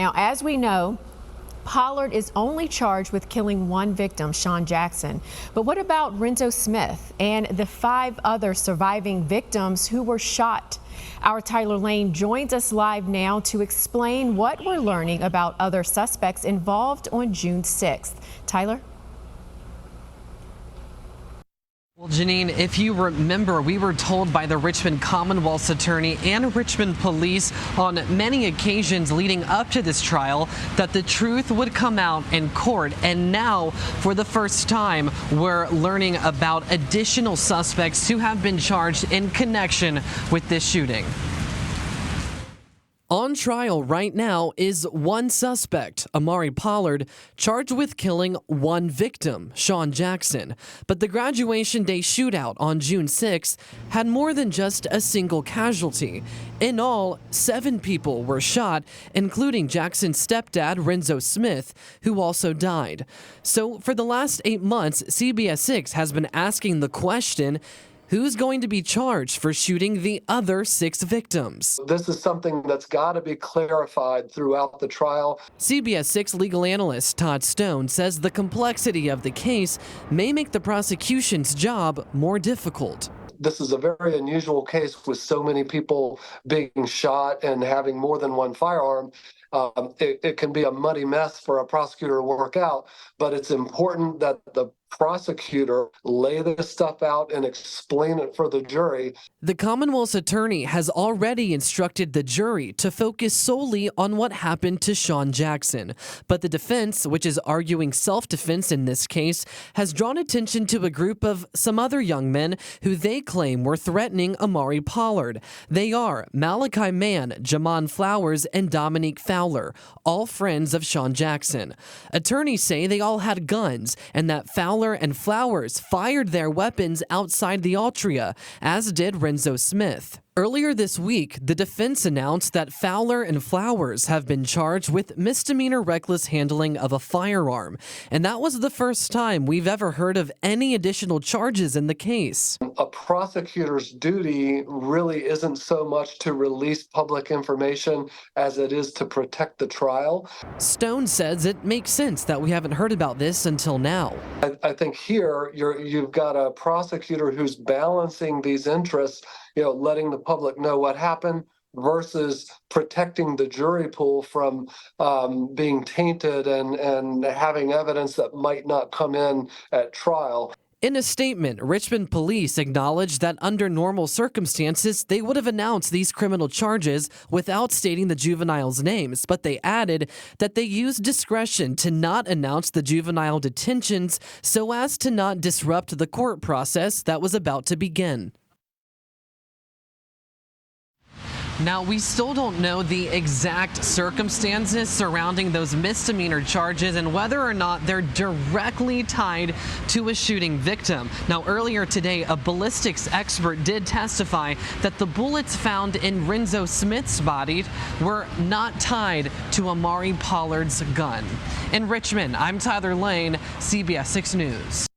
Now, as we know, Pollard is only charged with killing one victim, Sean Jackson. But what about Renzo Smith and the 5 other surviving victims who were shot? Our Tyler Lane joins us live now to explain what we're learning about other suspects involved on June 6th. Tyler? Well, Janine, if you remember, we were told by the Richmond Commonwealth's attorney and Richmond police on many occasions leading up to this trial that the truth would come out in court. And now, for the first time, we're learning about additional suspects who have been charged in connection with this shooting. On trial right now is one suspect, Amari Pollard, charged with killing one victim, Sean Jackson. But the graduation day shootout on June 6 had more than just a single casualty. In all, 7 people were shot, including Jackson's stepdad, Renzo Smith, who also died. So for the last 8 months, CBS 6 has been asking the question, who's going to be charged for shooting the other 6 victims? This is something that's got to be clarified throughout the trial. CBS 6 legal analyst Todd Stone says the complexity of the case may make the prosecution's job more difficult. This is a very unusual case with so many people being shot and having more than one firearm. It can be a muddy mess for a prosecutor to work out, but it's important that the prosecutor lay this stuff out and explain it for the jury. The Commonwealth's attorney has already instructed the jury to focus solely on what happened to Sean Jackson. But the defense, which is arguing self-defense in this case, has drawn attention to a group of some other young men who they claim were threatening Amari Pollard. They are Malachi Mann, Jamon Flowers, and Dominique Fowler, all friends of Sean Jackson. Attorneys say they all had guns and that Fowler and Flowers fired their weapons outside the Altria, as did Renzo Smith. Earlier this week, the defense announced that Fowler and Flowers have been charged with misdemeanor reckless handling of a firearm. And that was the first time we've ever heard of any additional charges in the case. A prosecutor's duty really isn't so much to release public information as it is to protect the trial. Stone says it makes sense that we haven't heard about this until now. I think here you've got a prosecutor who's balancing these interests, letting the public know what happened versus protecting the jury pool from being tainted and having evidence that might not come in at trial. In a statement, Richmond police acknowledged that under normal circumstances, they would have announced these criminal charges without stating the juveniles' names, but they added that they used discretion to not announce the juvenile detentions so as to not disrupt the court process that was about to begin. Now, we still don't know the exact circumstances surrounding those misdemeanor charges and whether or not they're directly tied to a shooting victim. Now, earlier today, a ballistics expert did testify that the bullets found in Renzo Smith's body were not tied to Amari Pollard's gun. In Richmond, I'm Tyler Lane, CBS 6 News.